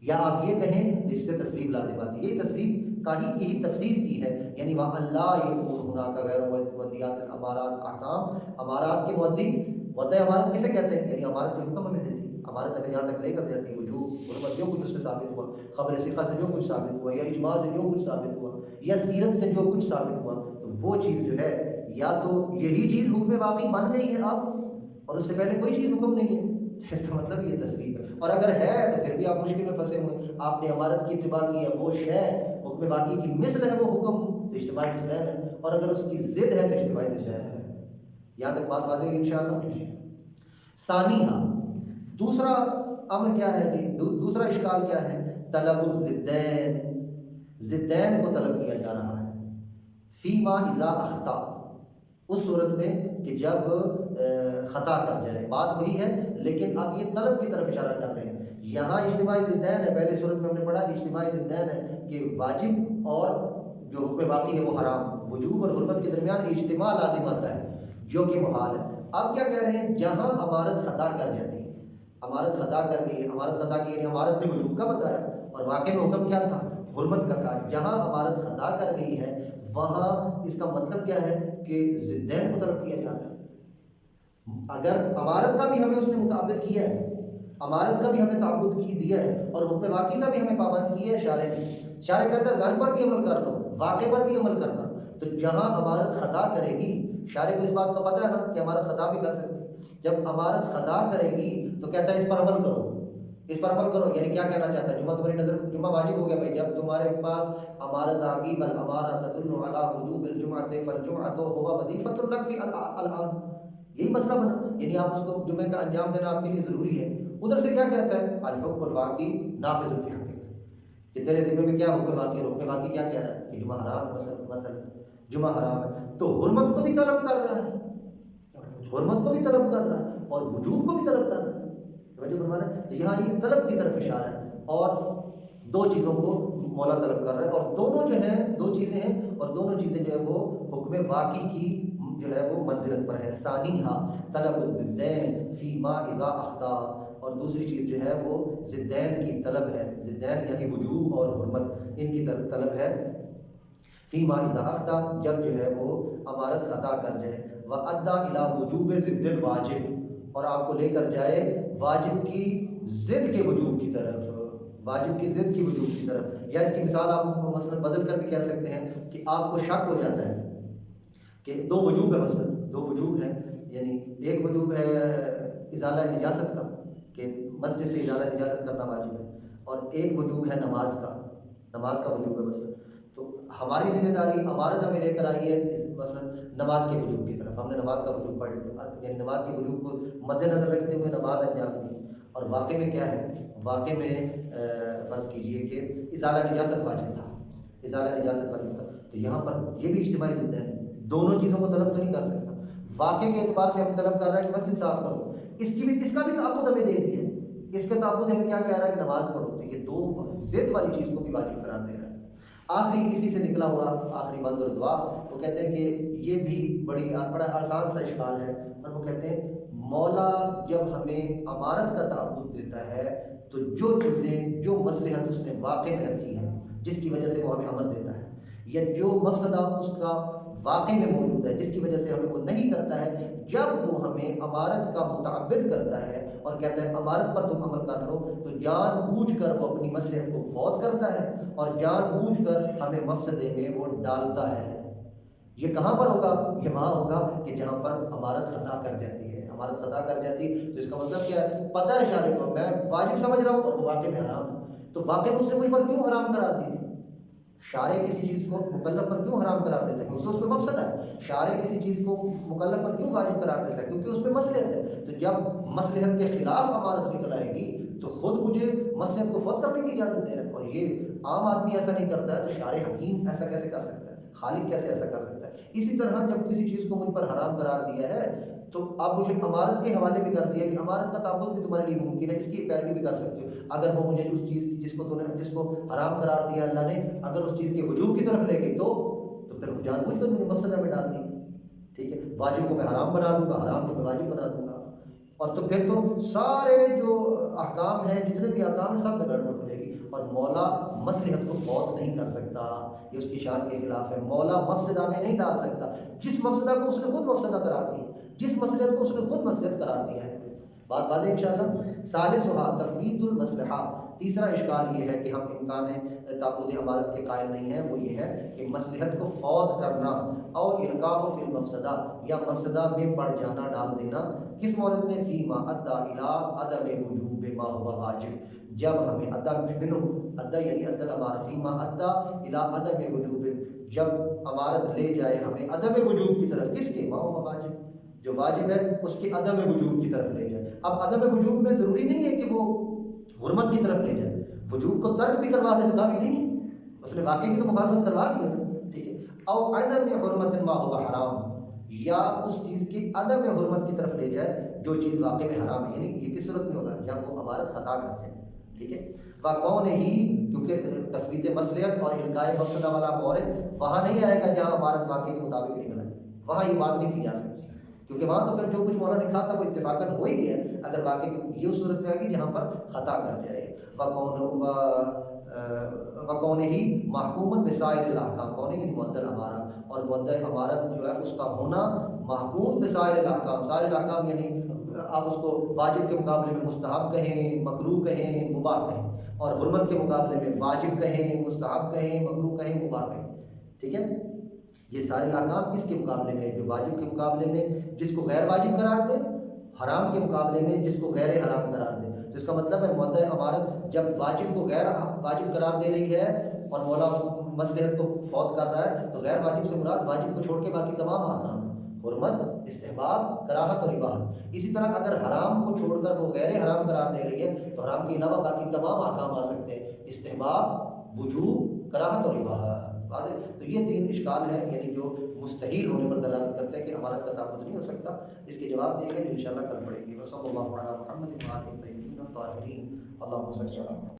یا آپ یہ کہیں اس سے تصویر لازم آتی ہے. یہ تصویر کا ہی تفسیر کی ہے. یعنی وَأَلَّا يَكُونْ هُنَاكَ غَيْرُ مُعَدِّيَاتِ الْأَمَارَاتِ احکام. امارات کے مؤدی امارت کسے کہتے ہیں؟ یعنی امارت جو حکم ہمیں دیتی ہے، امارت ہمیں جہاں تک لے کر جاتی ہے، وجوب حرمت جو کچھ اس سے ثابت ہوا، خبر ثقہ سے جو کچھ ثابت ہوا، یا اجماع سے جو کچھ ثابت ہوا، یا سیرت سے جو کچھ ثابت ہوا، تو وہ چیز جو ہے یا تو یہی چیز حکم واقعی بن گئی ہے اب، اور اس سے پہلے کوئی چیز حکم نہیں ہے. اس کا مطلب یہ تصویر ہے. اور اگر ہے تو پھر بھی آپ مشکل میں پھنسے ہوئے. آپ نے امارت کی اتباع کی ہے، وہ شے حکم باقی کی مثل ہے وہ حکم، تو اجتماعی مسلم ہے. اور اگر اس کی ضد ہے تو اجتماعی ضد ہے. یہاں تک بات واضح ہے انشاءاللہ. ثانیہ، دوسرا امر کیا ہے جی؟ دوسرا اشکال کیا ہے؟ طلب الضدین. ضدین کو طلب کیا جا رہا ہے. فیما اذا اخطا، اس صورت میں کہ جب خطا کر جائے. بات وہی ہے لیکن اب یہ طلب کی طرف اشارہ کر رہے ہیں. یہاں اجتماعی ضدین ہے، پہلے صورت میں ہم نے پڑھا اجتماعی ضدین ہے کہ واجب اور جو حکم باقی ہے وہ حرام. وجوب اور حرمت کے درمیان اجتماع لازم آتا ہے جو کہ محال ہے. اب کیا کہہ رہے ہیں؟ جہاں امارت خطا کر جاتی ہے، امارت خطا کر گئی، امارت خطا کی یعنی امارت نے وجوب کا بتایا اور واقع میں حکم کیا تھا؟ حرمت کا تھا. جہاں امارت خطا کر گئی ہے وہاں اس کا مطلب کیا ہے کہ ضدین کو طلب کیا جا رہا ہے. اگر امارت کا بھی ہمیں اس نے مطابق کیا ہے، امارت کا بھی ہمیں تعبد کی دیا ہے، اور حکم واقعی کا بھی ہمیں پابند کیا ہے شارع نے. شارع کہتا ہے ظاہر پر بھی عمل کر لو، واقع پر بھی عمل کرنا. تو جہاں امارت خطا کرے گی، شارع کو اس بات کا پتہ ہے نا کہ امارت خطا بھی کر سکتی. جب امارت خطا کرے گی تو کہتا ہے اس پر عمل کرو، اس پر عمل کرو. یعنی کیا کہنا چاہتا ہے؟ جمعہ تمہاری نظر جمعہ واجب ہو گیا بھائی، جب تمہارے پاس امارت آ گئی، بل امارت تدل علی وجوب الجمعۃ فالجمعۃ هو وظیفۃ لک فی الان. یہی مسئلہ بنا، یعنی آپ اس کو جمعے کا انجام دینا آپ کے لیے ضروری ہے۔ ادھر سے کیا کہتا ہے الحکم الواقعی نافذ فی حقک، کہ تیرے ذمہ میں کیا حکم واقعی، حکم واقعی کیا کہہ رہا ہے کہ جمعہ حرام ہے، مثلا جمعہ حرام ہے، تو حرمت کو بھی طلب کر رہا ہے، حرمت کو بھی طلب کر رہا ہے اور وجوب کو بھی طلب کر رہا ہے، توجہ فرمانا ہے۔ تو یہاں یہ طلب کی طرف اشارہ ہے، اور دو چیزوں کو مولا طلب کر رہا ہے، اور دونوں جو ہیں دو چیزیں ہیں، اور دونوں چیزیں جو ہے وہ حکم واقعی کی جو ہے وہ منزلت پر ہے۔ ثانیہا طلب الضدین فیما اذا اخطا، اور دوسری چیز جو ہے وہ ضدین کی طلب ہے، ضدین یعنی وجوب اور حرمت، ان کی طلب ہے فیما اذا اخطا، جب جو ہے وہ امارت خطا کر جائے، وَأَدَّى إِلَى وُجُوبِ ضِدِّ الْوَاجِب، اور آپ کو لے کر جائے واجب کی ضد کے وجوب کی طرف، واجب کی ضد کی وجوب کی طرف۔ یا اس کی مثال آپ مثلا بدل کر بھی کہہ سکتے ہیں کہ آپ کو شک ہو جاتا ہے کہ دو وجوب ہے، مثلا دو وجوب ہیں، یعنی ایک وجوب ہے ازالہ نجاست کا کہ مسجد سے ازالہ نجاست کرنا واجب ہے، اور ایک وجوب ہے نماز کا، نماز کا وجوب ہے مثلا۔ تو ہماری ذمہ داری امارت ہمیں لے کر آئی ہے مثلا نماز کے وجوب کی طرف، ہم نے نماز کا وجوب پڑھ لیا، یعنی نماز کے وجوب کو مد نظر رکھتے ہوئے نماز انجام دی، اور واقع میں کیا ہے، واقع میں فرض کیجئے کہ ازالہ نجاست واجب تھا، ازالہ نجاست واجب تھا، تو یہاں پر یہ بھی اجتماعی ضد ہے، دونوں چیزوں کو طلب تو نہیں کر سکتا۔ واقع کے اعتبار سے ہم طلب کر رہے ہیں کہ مسجد صاف کرو، اس کا بھی تعبد ہمیں دے دیا ہے، اس کے تعبد ہمیں کیا کہہ رہا ہے کہ نماز پڑھو، تو یہ دو ضد والی چیز کو بھی واجب قرار دے رہا ہے۔ آخری اسی سے نکلا ہوا آخری بند اور دعا، وہ کہتے ہیں کہ یہ بھی بڑا آسان سا اشکال ہے، اور وہ کہتے ہیں مولا جب ہمیں امارت کا تعبد دیتا ہے تو جو چیزیں، جو مصلحت اس نے واقع میں رکھی ہے جس کی وجہ سے وہ ہمیں امر دیتا ہے، یا جو مفسدہ اس کا واقع میں موجود ہے جس کی وجہ سے ہمیں وہ نہیں کرتا ہے، جب وہ ہمیں امارت کا متعبد کرتا ہے اور کہتا ہے امارت پر تم عمل کر لو، تو جان بوجھ کر وہ اپنی مصلحت کو فوت کرتا ہے اور جان بوجھ کر ہمیں مفسدے میں وہ ڈالتا ہے۔ یہ کہاں پر ہوگا؟ یہ وہاں ہوگا کہ جہاں پر امارت خطا کر جاتی ہے، امارت خطا کر جاتی، تو اس کا مطلب کیا ہے، پتہ ہے شارع کو میں واجب سمجھ رہا ہوں اور وہ واقع میں حرام ہے، تو واقع میں اس نے مجھ پر کیوں حرام قرار دی تھی؟ شارع کسی چیز کو مکلف پر کیوں حرام قرار دیتا ہے؟ کیونکہ اس میں مفسدہ ہے۔ شارع کسی چیز کو مکلف پر کیوں واجب قرار دیتا ہے؟ کیونکہ اس میں مصلحت ہے۔ تو جب مصلحت کے خلاف امارت نکل آئے گی تو خود مجھے مصلحت کو فوت کرنے کی اجازت دے رہا ہے، اور یہ عام آدمی ایسا نہیں کرتا ہے، تو شارع حکیم ایسا کیسے کر سکتا ہے؟ خالق کیسے ایسا کر سکتا ہے؟ اسی طرح جب کسی چیز کو مجھ پر حرام قرار دیا ہے تو اب مجھے امارت کے حوالے بھی کر دیا کہ امارت کا تعبد بھی تمہارے لیے ممکن ہے، اس کی پیروی بھی کر سکتے ہو، اگر وہ مجھے اس چیز جس کو حرام قرار دیا اللہ نے، اگر اس چیز کے وجوب کی طرف لے گئی تو پھر جان بوجھ کر مجھے مفسدہ میں ڈال دی، ٹھیک ہے، واجب کو میں حرام بنا دوں گا، حرام کو میں واجب بنا دوں گا، اور تو پھر تو سارے جو احکام ہیں، جتنے بھی احکام ہیں، سب میں گڑبڑ ہو جائے گی، اور مولا مصلحت کو فوت نہیں کر سکتا، یہ اس کی شان کے خلاف ہے۔ مولا مفسدہ میں نہیں ڈال سکتا، جس مفسدہ کو اس نے خود مفسدہ قرار دیا، جس مصلحت کو اس نے خود مصلحت قرار دیا ہے۔ بات واضح انشاءاللہ۔ ثالثھا تفویض المصلحہ، تیسرا اشکال یہ ہے کہ ہم امکان تعبد امارت کے قائل نہیں ہیں، وہ یہ ہے کہ مصلحت کو فوت کرنا، او القاء فی المفسدہ، یا مفسدہ میں پڑ جانا، ڈال دینا، کس مورد میں؟ فیما ادى الی عدم وجوب ما هو واجب، جب ہمیں ادا یعنی عدل امارہ، فیما ادى الی عدم وجوب، جب امارت لے جائے ہمیں عدم وجوب کی طرف، کس کے؟ ما هو واجب، جو واجب ہے اس کے عدم وجوب کی طرف لے جائے۔ اب عدم وجوب میں ضروری نہیں ہے کہ وہ حرمت کی طرف لے جائے، وجوب کو ترک بھی کروا دے تو کافی نہیں ہے، اس نے واقعی کی تو مخالفت کروا دی ہے، ٹھیک ہے۔ او عدم حرمت ما هو حرام، یا اس چیز کی عدم حرمت کی طرف لے جائے جو چیز واقع میں حرام ہے، یعنی یہ کس صورت میں ہوگا؟ جب وہ امارت خطا کر جائے، ٹھیک ہے۔ وَقَوْنِ ہی، کیونکہ تفویض مصلحت اور القاء مفسدہ والا مورد وہاں نہیں آئے گا جہاں امارت واقع کے مطابق نکلا ہے، وہاں یہ بات نہیں کی جا سکتی، کیونکہ وہاں تو پھر جو کچھ مولا نے کہا تھا وہ اتفاقاً ہو ہی گیا، اگر واقعی یہ اس صورت میں آئے گی جہاں پر خطا کر جائے۔ وَقَوْنِ ہی محکومًا بسائر الاحکام، کون یعنی معدل امارہ، اور معدل امارت جو ہے اس کا ہونا محکوم بسائر الاحکام، سائر الاحکام یعنی آپ اس کو واجب کے مقابلے میں مستحب کہیں، مکروہ کہیں، مباح کہیں، اور حرمت کے مقابلے میں واجب کہیں، مستحب کہیں، مکروہ کہیں، مباح کہیں، ٹھیک ہے۔ یہ سارے احکام کس کے مقابلے میں؟ جو واجب کے مقابلے میں جس کو غیر واجب قرار دے، حرام کے مقابلے میں جس کو غیر حرام قرار دے، تو اس کا مطلب ہے معدل امارت جب واجب کو غیر واجب قرار دے رہی ہے اور مولا مصلحت کو فوت کر رہا ہے، تو غیر واجب سے مراد واجب کو چھوڑ کے باقی تمام احکام، حرمت، استحباب، کراہت اور اباحت. اسی طرح اگر حرام کو چھوڑ کر وہ غیر حرام قرار دے رہی ہے تو حرام کے علاوہ باقی تمام احکام آ سکتے ہیں، استحباب، وجوب، کراہت اور اباحت. واضح؟ تو یہ 3 اشکال ہیں یعنی جو مستحیل ہونے پر دلالت کرتے ہیں کہ امانت کا تعلق نہیں ہو سکتا. اس کے جواب دیں گے جو انشاءاللہ کل پڑھیں گے. وصلی اللہ علی محمد وعلی آلہ الطاہرین. اللہم صل علی محمد.